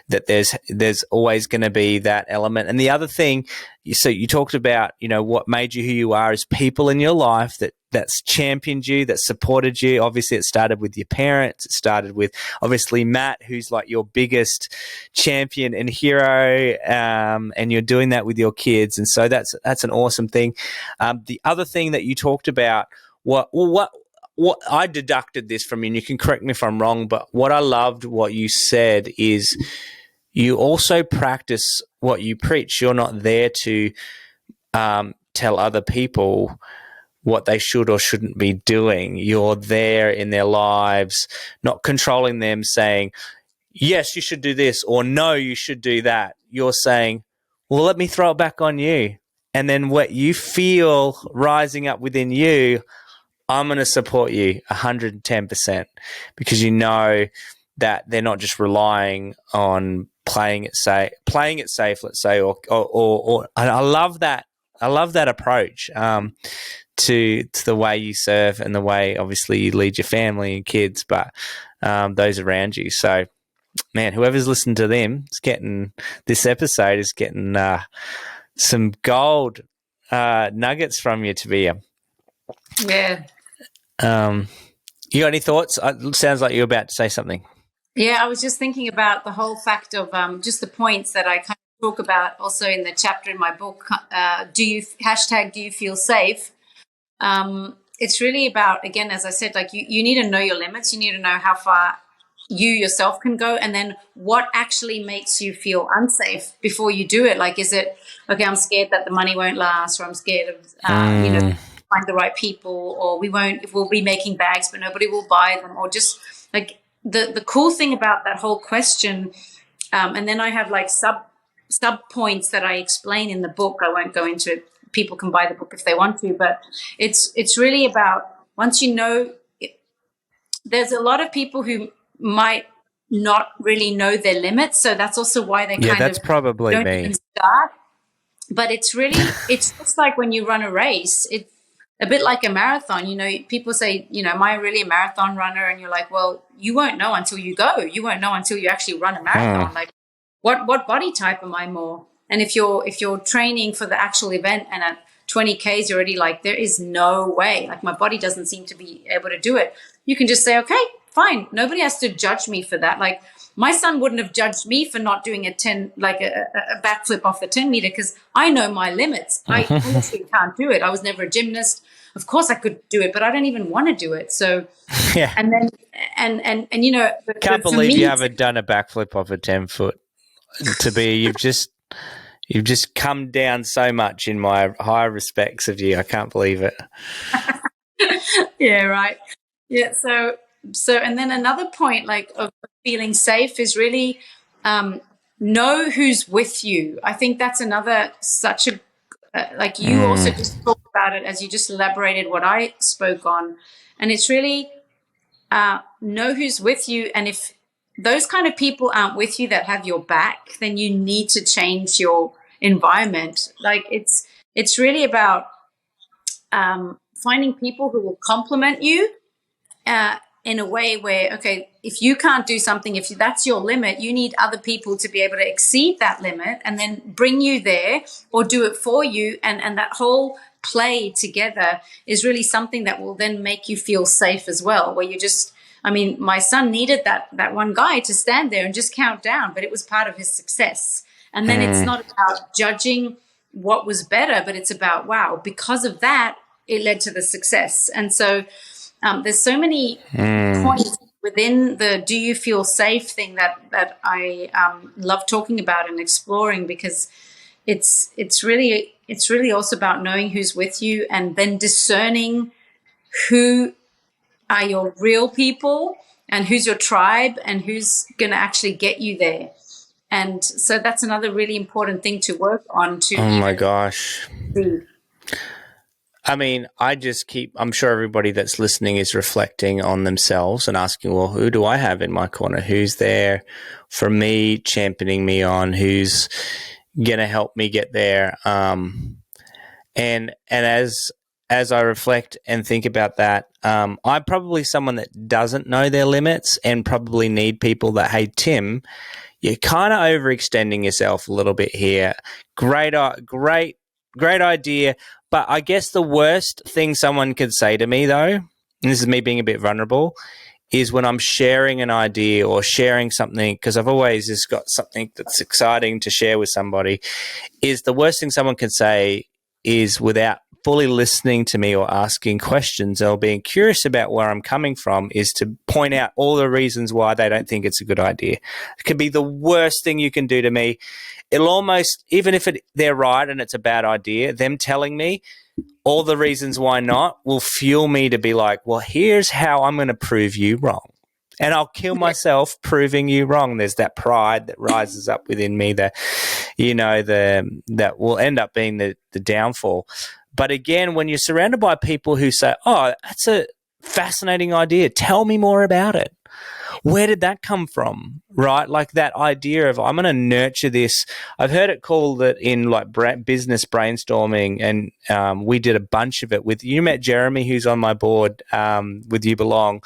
there's always going to be that element. And the other thing, so you talked about, what made you who you are is people in your life that's championed you, that supported you. Obviously, it started with your parents. It started with, obviously, Matt, who's like your biggest champion and hero, and you're doing that with your kids. And so that's an awesome thing. The other thing that you talked about, what I deducted this from you, and you can correct me if I'm wrong, but what I loved what you said is you also practice what you preach. You're not there to tell other people what they should or shouldn't be doing. You're there in their lives, not controlling them, saying, yes, you should do this, or no, you should do that. You're saying, well, let me throw it back on you. And then what you feel rising up within you, I'm going to support you 110% because you know that they're not just relying on playing it safe, let's say, or I love that. I love that approach to the way you serve and the way, obviously, you lead your family and kids, but those around you. So, man, whoever's listened to them is getting this episode is getting some gold nuggets from you, Tabea. Yeah. You got any thoughts? It sounds like you're about to say something. Yeah, I was just thinking about the whole fact of just the points that I kind of talk about also in the chapter in my book. Do you feel safe? It's really about, again, as I said, like you need to know your limits. You need to know how far you yourself can go, and then what actually makes you feel unsafe before you do it. Like, is it, okay, I'm scared that the money won't last, or I'm scared of, find the right people, or we'll be making bags, but nobody will buy them, or just like the cool thing about that whole question. And then I have like sub points that I explain in the book. I won't go into it. People can buy the book if they want to, but it's really about, once you know, there's a lot of people who might not really know their limits. So that's also why they that's probably don't me. even start. But it's just like when you run a race, it's a bit like a marathon. People say, am I really a marathon runner? And you're like, well, you won't know until you go. You won't know until you actually run a marathon. Like, what body type am I more? And if you're training for the actual event and at 20 Ks, you're already like, there is no way. Like, my body doesn't seem to be able to do it. You can just say, okay, fine. Nobody has to judge me for that. Like, my son wouldn't have judged me for not doing a backflip off the 10 meter because I know my limits. I honestly can't do it. I was never a gymnast. Of course I could do it, but I don't even want to do it. So, yeah. And then, and can't believe you haven't done a backflip off a 10-foot. You've just come down so much in my high respects of you. I can't believe it. Yeah, right. Yeah. So, and then another point, like, of feeling safe is really know who's with you. I think that's another such a, like you also just talked about it as you just elaborated what I spoke on. And it's really know who's with you. And if those kind of people aren't with you that have your back, then you need to change your environment. Like it's really about finding people who will complement you in a way where, okay, if you can't do something, if that's your limit, you need other people to be able to exceed that limit and then bring you there or do it for you. And that whole play together is really something that will then make you feel safe as well, where you just, I mean, my son needed that one guy to stand there and just count down, but it was part of his success. And then it's not about judging what was better, but it's about, wow, because of that, it led to the success. And so there's so many points within the do you feel safe thing that I love talking about and exploring, because it's really also about knowing who's with you and then discerning who are your real people and who's your tribe and who's going to actually get you there. And so that's another really important thing to work on. Oh my gosh. See. I mean, I'm sure everybody that's listening is reflecting on themselves and asking, well, who do I have in my corner? Who's there for me, championing me on? Who's going to help me get there? And as I reflect and think about that, I'm probably someone that doesn't know their limits and probably need people that, hey, Tim, you're kind of overextending yourself a little bit here. Great idea. But I guess the worst thing someone could say to me, though, and this is me being a bit vulnerable, is when I'm sharing an idea or sharing something, because I've always just got something that's exciting to share with somebody, is the worst thing someone can say is, without fully listening to me or asking questions or being curious about where I'm coming from, is to point out all the reasons why they don't think it's a good idea. It can be the worst thing you can do to me. It'll almost, even if they're right and it's a bad idea, them telling me all the reasons why not will fuel me to be like, well, here's how I'm going to prove you wrong. And I'll kill myself proving you wrong. There's that pride that rises up within me that, that will end up being the downfall. But again, when you're surrounded by people who say, oh, that's a fascinating idea, tell me more about it. Where did that come from, right? Like that idea of, I'm going to nurture this. I've heard it called that in like business brainstorming, and we did a bunch of it with, you met Jeremy, who's on my board with You Belong,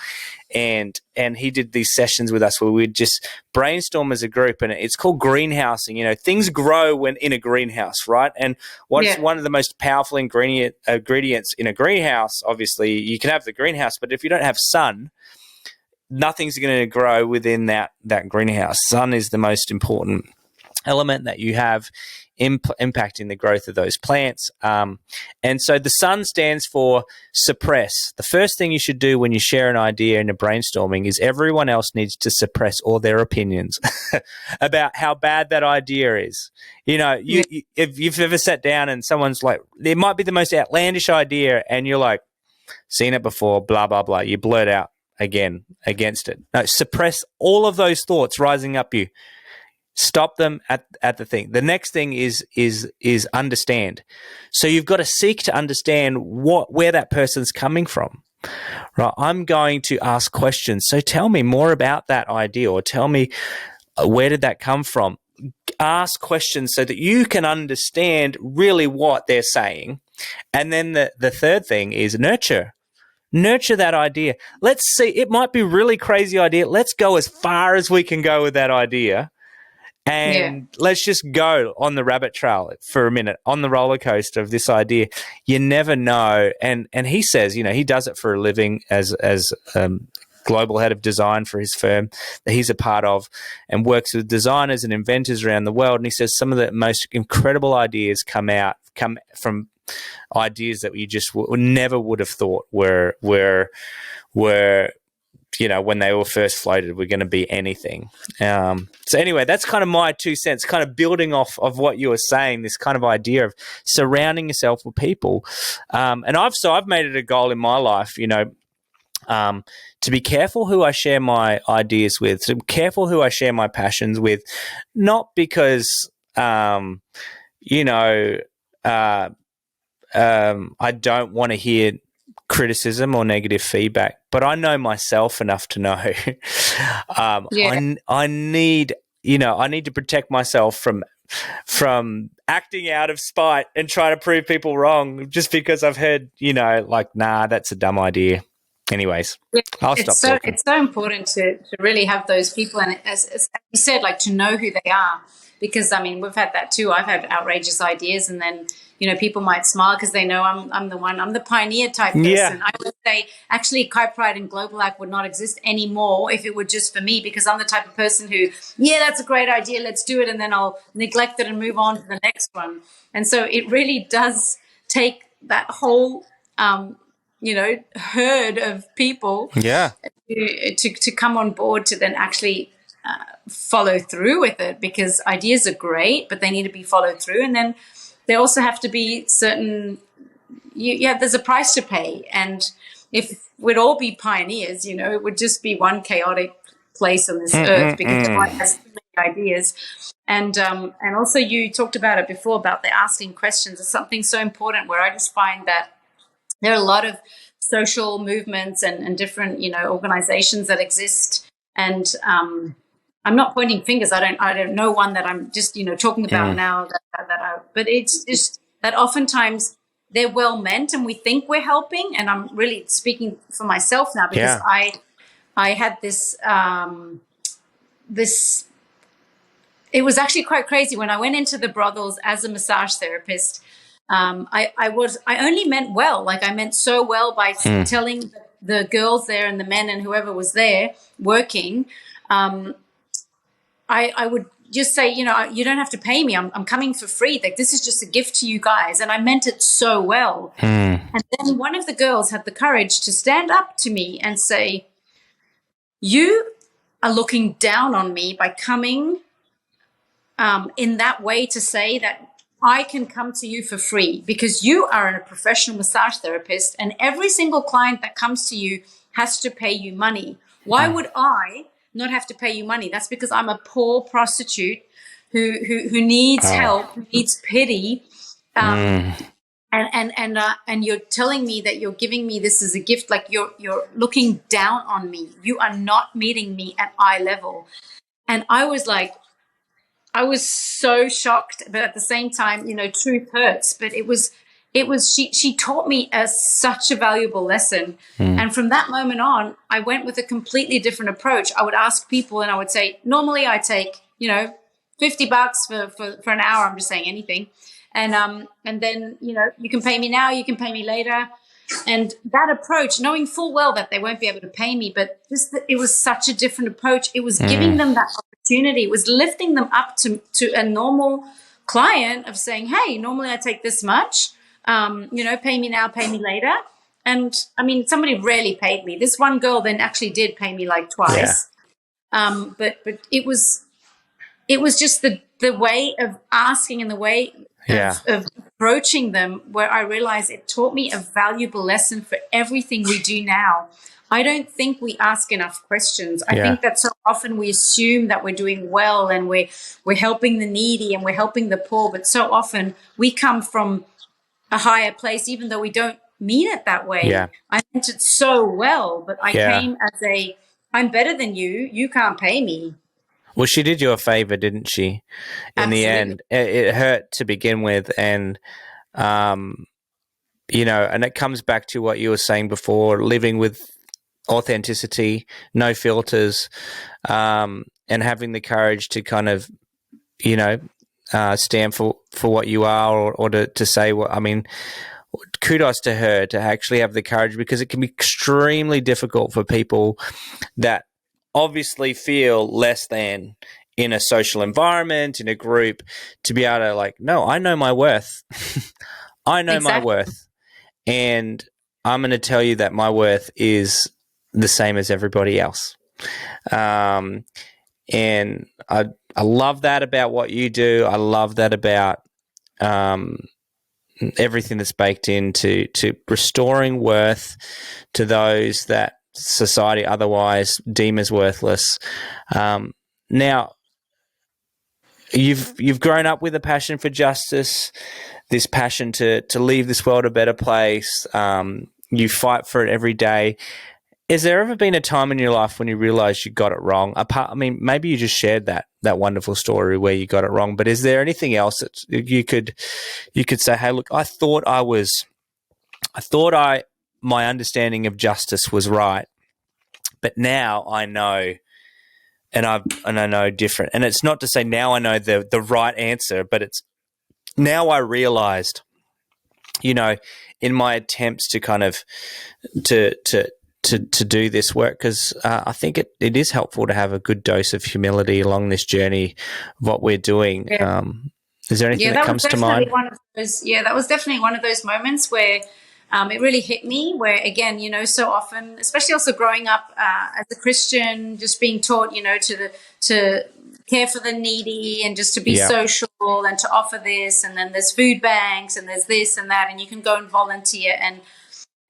and he did these sessions with us where we'd just brainstorm as a group, and it's called greenhousing. Things grow when in a greenhouse, right? And what's one of the most powerful ingredients in a greenhouse, obviously, you can have the greenhouse, but if you don't have sun, nothing's going to grow within that greenhouse. Sun is the most important element that you have impacting the growth of those plants. And so the sun stands for suppress. The first thing you should do when you share an idea in a brainstorming is everyone else needs to suppress all their opinions about how bad that idea is. If you've ever sat down and someone's like, it might be the most outlandish idea, and you're like, seen it before, blah, blah, blah. You blurt out again against it. No, suppress all of those thoughts rising up you. Stop them at the thing. The next thing is understand. So you've got to seek to understand where that person's coming from. Right? I'm going to ask questions. So tell me more about that idea, or tell me where did that come from? Ask questions so that you can understand really what they're saying. And then the third thing is nurture. Nurture that idea. Let's see. It might be a really crazy idea. Let's go as far as we can go with that idea. And let's just go on the rabbit trail for a minute, on the roller coaster of this idea. You never know. And he says, he does it for a living as global head of design for his firm that he's a part of, and works with designers and inventors around the world. And he says some of the most incredible ideas come from ideas that you just never would have thought were when they were first floated, were going to be anything. So anyway, that's kind of my 2 cents, kind of building off of what you were saying, this kind of idea of surrounding yourself with people. And I've made it a goal in my life, to be careful who I share my ideas with, to be careful who I share my passions with, not because, I don't want to hear criticism or negative feedback, but I know myself enough to know I need, I need to protect myself from acting out of spite and trying to prove people wrong just because I've heard, like, nah, that's a dumb idea. Anyways, I'll stop talking. It's so important to really have those people, and as you said, like, to know who they are, because I mean, we've had that too. I've had outrageous ideas, and then people might smile because they know I'm the pioneer type person. Yeah. I would say actually KitePride and GlowbalAct would not exist anymore if it were just for me, because I'm the type of person who, that's a great idea, let's do it, and then I'll neglect it and move on to the next one. And so it really does take that whole herd of people to come on board to then actually follow through with it, because ideas are great, but they need to be followed through. And then there also have to be certain, there's a price to pay. And if we'd all be pioneers, it would just be one chaotic place on this earth, because everyone has too many ideas. And also you talked about it before, about the asking questions. It's something so important, where I just find that there are a lot of social movements and different, organizations that exist. And I'm not pointing fingers. I don't know one that I'm just, talking about now but it's just that oftentimes they're well meant and we think we're helping. And I'm really speaking for myself now, because I had this, it was actually quite crazy when I went into the brothels as a massage therapist. I only meant well, like I meant so well by telling the girls there and the men and whoever was there working, I would just say, you don't have to pay me. I'm coming for free. Like, this is just a gift to you guys. And I meant it so well. And then one of the girls had the courage to stand up to me and say, you are looking down on me by coming in that way to say that I can come to you for free, because you are a professional massage therapist and every single client that comes to you has to pay you money. Why would I not have to pay you money? That's because I'm a poor prostitute who needs help, who needs pity. And you're telling me that you're giving me this as a gift, like you're looking down on me. You are not meeting me at eye level. And I was so shocked, but at the same time, truth hurts. But she taught me such a valuable lesson. And from that moment on, I went with a completely different approach. I would ask people and I would say, normally I take, $50 for an hour. I'm just saying anything. And then, you can pay me now, you can pay me later. And that approach, knowing full well that they won't be able to pay me, but just that it was such a different approach. It was giving them that opportunity. It was lifting them up to a normal client of saying, hey, normally I take this much, pay me now, pay me later. And I mean, somebody rarely paid me. This one girl then actually did pay me like twice. But it was just the way of asking and the way of approaching them, where I realized it taught me a valuable lesson for everything we do now. I don't think we ask enough questions. I think that so often we assume that we're doing well and we're helping the needy and we're helping the poor, but so often we come from a higher place, even though we don't mean it that way. I meant it so well, but I came as I'm better than you. You can't pay me. Well, she did you a favor, didn't she? In the end, it hurt to begin with. And, and it comes back to what you were saying before, living with authenticity, no filters, and having the courage to kind of, stand for what you are or to say what, I mean, kudos to her to actually have the courage, because it can be extremely difficult for people that obviously feel less than in a social environment, in a group, to be able to no, I know my worth. I know my worth. And I'm going to tell you that my worth is the same as everybody else. And I love that about what you do. I love that about everything that's baked into restoring worth to those that society otherwise deem as worthless. Now, you've grown up with a passion for justice, this passion to leave this world a better place. you fight for it every day. Has there ever been a time in your life when you realized you got it wrong? Maybe you just shared that wonderful story where you got it wrong, but is there anything else that you could say, hey, look, I thought my understanding of justice was right, but now I know, and I know different. And it's not to say now I know the right answer, but it's now I realized, in my attempts to kind of to do this work, because I think it is helpful to have a good dose of humility along this journey of what we're doing. Yeah. Is there anything that comes to mind? That was definitely one of those moments where it really hit me, where, again, so often, especially also growing up as a Christian, just being taught, to care for the needy and just to be social and to offer this. And then there's food banks and there's this and that, and you can go and volunteer.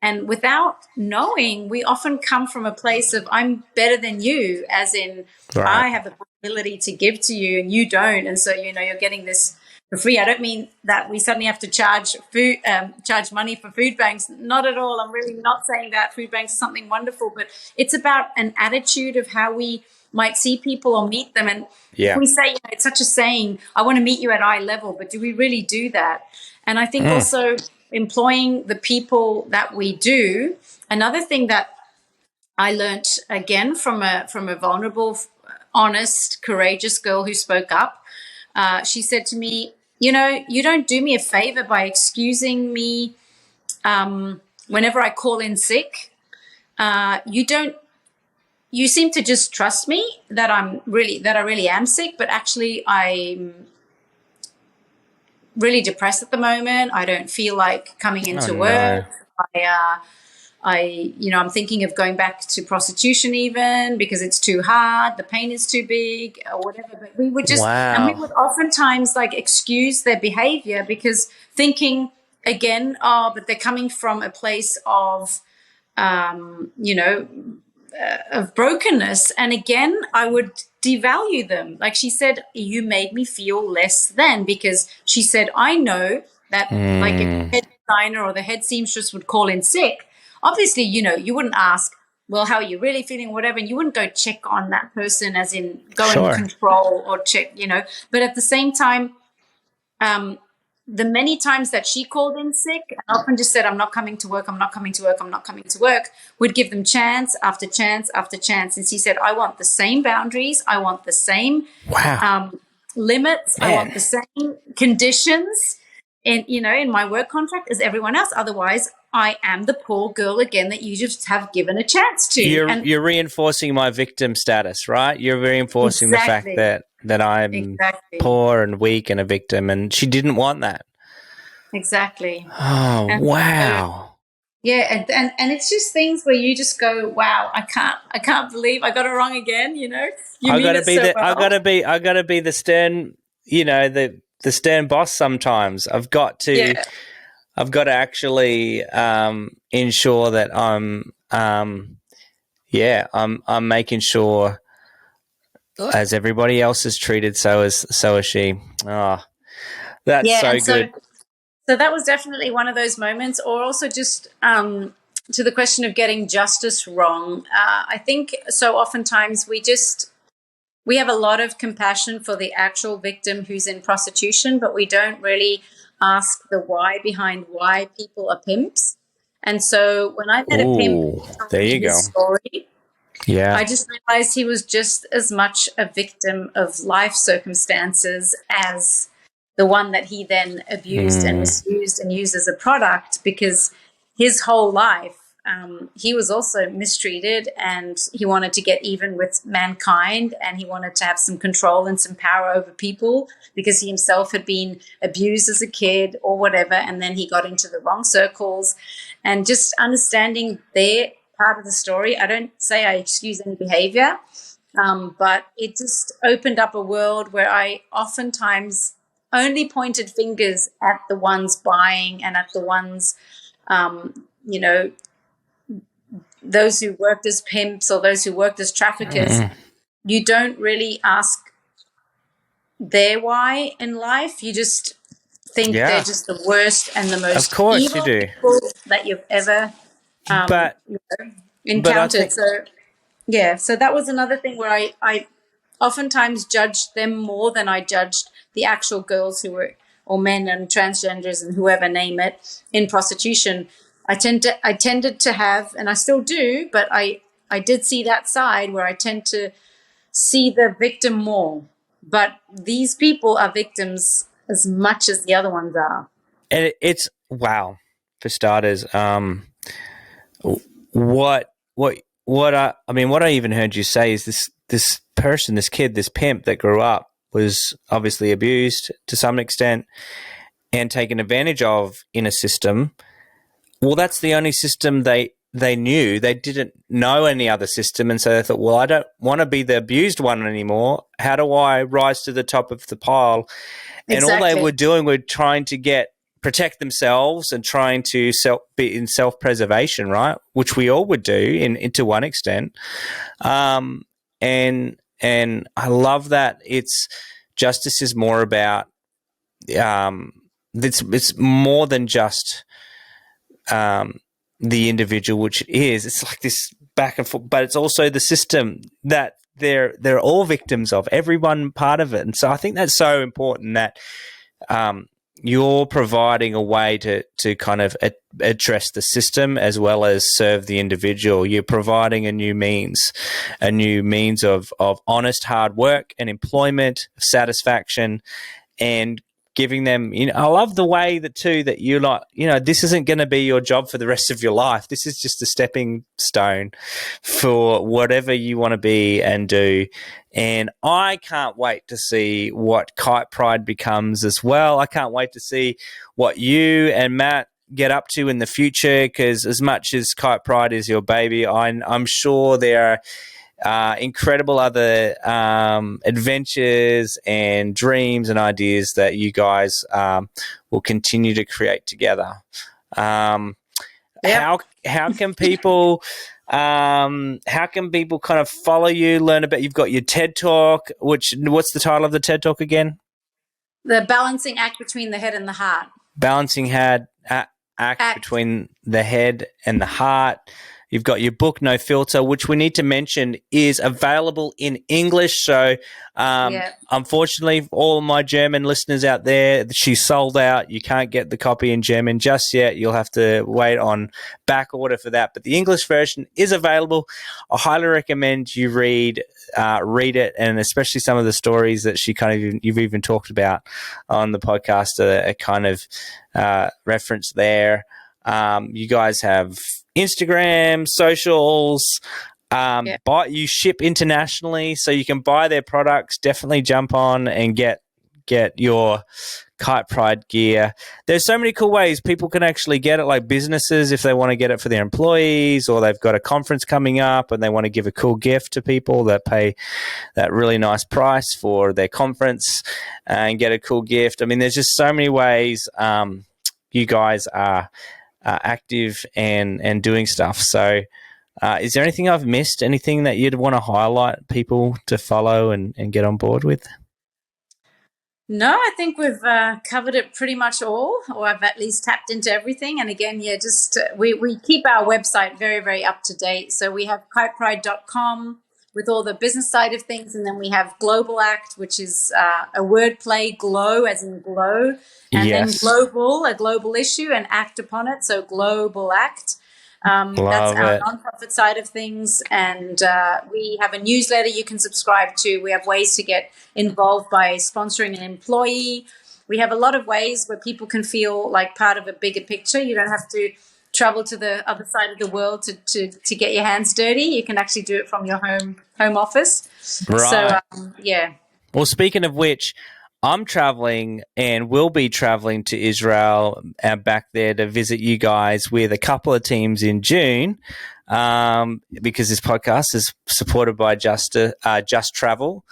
And without knowing, we often come from a place of, I'm better than you, as in, I have the ability to give to you and you don't. And so, you're getting this for free. I don't mean that we suddenly have to charge money for food banks. Not at all. I'm really not saying that. Food banks are something wonderful, but it's about an attitude of how we might see people or meet them. And if we say, it's such a saying, I want to meet you at eye level, but do we really do that? And I think also employing the people that we do. Another thing that I learned, again, from a vulnerable, honest, courageous girl who spoke up, she said to me, you don't do me a favor by excusing me whenever I call in sick. You seem to just trust me that I really am sick, but actually I'm really depressed at the moment. I don't feel like coming into work. I'm thinking of going back to prostitution even because it's too hard. The pain is too big or whatever. But we would and we would oftentimes excuse their behavior because thinking again, but they're coming from a place of, of brokenness. And again, I would devalue them. Like she said, you made me feel less than, because she said, I know that like if the head designer or the head seamstress would call in sick, obviously, you wouldn't ask, well, how are you really feeling, whatever. And you wouldn't go check on that person as in go and control or check, But at the same time, the many times that she called in sick and often just said, I'm not coming to work, I'm not coming to work, I'm not coming to work, would give them chance after chance after chance. And she said, I want the same boundaries. I want the same limits. Man. I want the same conditions in my work contract as everyone else. Otherwise, I am the poor girl again that you just have given a chance to. You're reinforcing my victim status, right? You're reinforcing the fact that I'm poor and weak and a victim, and she didn't want that. Exactly. Oh, and wow. And it's just things where you just go, wow, I can't believe I got it wrong again. I gotta be the stern, the stern boss sometimes. I've got to actually ensure that I'm making sure as everybody else is treated, so is she. Oh, that's so good. So that was definitely one of those moments. Or also just to the question of getting justice wrong. I think so oftentimes we have a lot of compassion for the actual victim who's in prostitution, but we don't really ask the why behind why people are pimps. And so when I met a pimp, there you go. Story, I just realized he was just as much a victim of life circumstances as the one that he then abused and misused and used as a product, because his whole life he was also mistreated and he wanted to get even with mankind, and he wanted to have some control and some power over people because he himself had been abused as a kid or whatever, and then he got into the wrong circles. And just understanding their part of the story, I don't say I excuse any behavior, but it just opened up a world where I oftentimes only pointed fingers at the ones buying and at the ones, those who worked as pimps or those who worked as traffickers. You don't really ask their why in life. You just think they're just the worst and the most evil people that you've ever but I encountered. think, So yeah, so that was another thing where I oftentimes judged them more than I judged the actual girls who were, or men and transgenders and whoever, name it, in prostitution. I tended to have, and I still do, but I did see that side where I tend to see the victim more. But these people are victims as much as the other ones are. and it's wow for starters. What I even heard you say is this person, this kid, this pimp that grew up was obviously abused to some extent and taken advantage of in a system. Well, that's the only system they knew. They didn't know any other system, and so they thought, well, I don't want to be the abused one anymore. How do I rise to the top of the pile? And all they were doing were trying to protect themselves and trying to be in self-preservation, right? Which we all would do to one extent. And I love that justice is more about it's more than just the individual, which it's like this back and forth, but it's also the system that they're all victims of, everyone part of it. And so I think that's so important that you're providing a way to kind of address the system as well as serve the individual. You're providing a new means of honest hard work and employment, satisfaction, and giving them, I love the way that you're not, this isn't going to be your job for the rest of your life. This is just a stepping stone for whatever you want to be and do. And I can't wait to see what KitePride becomes as well. I can't wait to see what you and Matt get up to in the future, because as much as KitePride is your baby, I'm sure there are incredible other adventures and dreams and ideas that you guys will continue to create together. How can people kind of follow you, learn about? You've got your TED Talk. What's the title of the TED Talk again? The balancing act between the head and the heart. Balancing act between the head and the heart. You've got your book, No Filter, which we need to mention is available in English. So, unfortunately, all my German listeners out there, she's sold out. You can't get the copy in German just yet. You'll have to wait on back order for that. But the English version is available. I highly recommend you read it, and especially some of the stories that you've even talked about on the podcast are kind of referenced there. You guys have Instagram, socials, you ship internationally, so you can buy their products. Definitely jump on and get your KitePride gear. There's so many cool ways people can actually get it, like businesses if they want to get it for their employees, or they've got a conference coming up and they want to give a cool gift to people that pay that really nice price for their conference and get a cool gift. I mean, there's just so many ways you guys are active and doing stuff. So is there anything I've missed, anything that you'd want to highlight people to follow and get on board with? No, I think we've covered it pretty much all, or I've at least tapped into everything. And again, just we keep our website very, very up to date. So we have kitepride.com with all the business side of things. And then we have GlowbalAct, which is a wordplay, glow as in glow. And then global, a global issue, and act upon it. So GlowbalAct. That's our nonprofit side of things. And we have a newsletter you can subscribe to. We have ways to get involved by sponsoring an employee. We have a lot of ways where people can feel like part of a bigger picture. You don't have to travel to the other side of the world to get your hands dirty. You can actually do it from your home office. Right. So, Well, speaking of which, I'm traveling and will be traveling to Israel and back there to visit you guys with a couple of teams in June, because this podcast is supported by Just Travel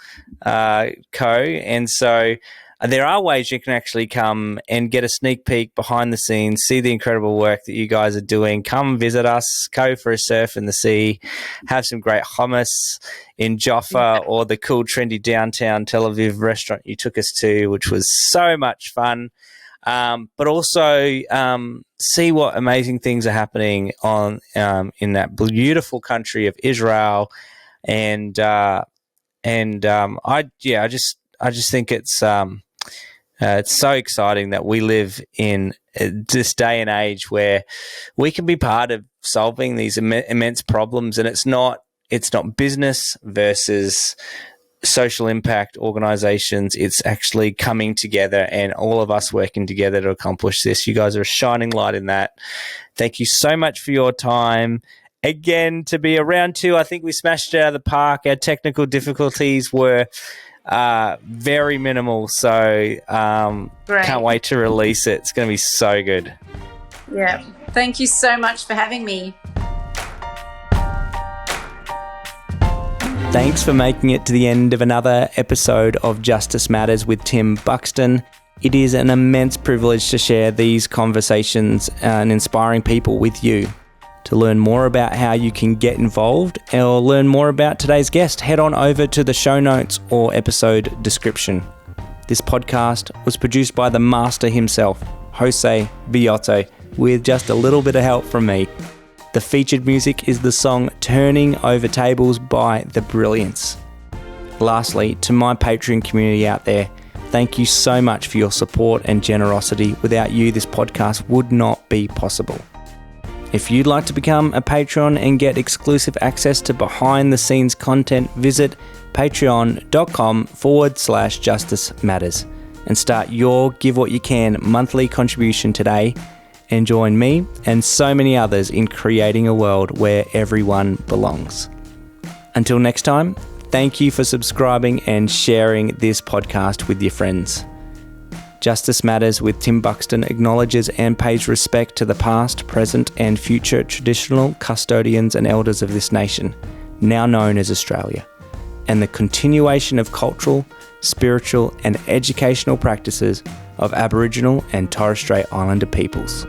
Co. And so there are ways you can actually come and get a sneak peek behind the scenes, see the incredible work that you guys are doing. Come visit us, go for a surf in the sea, have some great hummus in Jaffa, or the cool, trendy downtown Tel Aviv restaurant you took us to, which was so much fun. but also see what amazing things are happening in that beautiful country of Israel, and I just think it's so exciting that we live in this day and age where we can be part of solving these immense problems, and it's not business versus social impact organizations. It's actually coming together and all of us working together to accomplish this. You guys are a shining light in that. Thank you so much for your time. Again, to be a round 2, I think we smashed it out of the park. Our technical difficulties were very minimal, so can't wait to release it. It's going to be so good. Yeah. Thank you so much for having me. Thanks for making it to the end of another episode of Justice Matters with Tim Buxton. It is an immense privilege to share these conversations and inspiring people with you. To learn more about how you can get involved or learn more about today's guest, head on over to the show notes or episode description. This podcast was produced by the master himself, Jose Villotto, with just a little bit of help from me. The featured music is the song Turning Over Tables by The Brilliance. Lastly, to my Patreon community out there, thank you so much for your support and generosity. Without you, this podcast would not be possible. If you'd like to become a Patreon and get exclusive access to behind the scenes content, visit patreon.com/Justice Matters and start your Give What You Can monthly contribution today, and join me and so many others in creating a world where everyone belongs. Until next time, thank you for subscribing and sharing this podcast with your friends. Justice Matters with Tim Buxton acknowledges and pays respect to the past, present and future traditional custodians and elders of this nation, now known as Australia, and the continuation of cultural, spiritual and educational practices of Aboriginal and Torres Strait Islander peoples.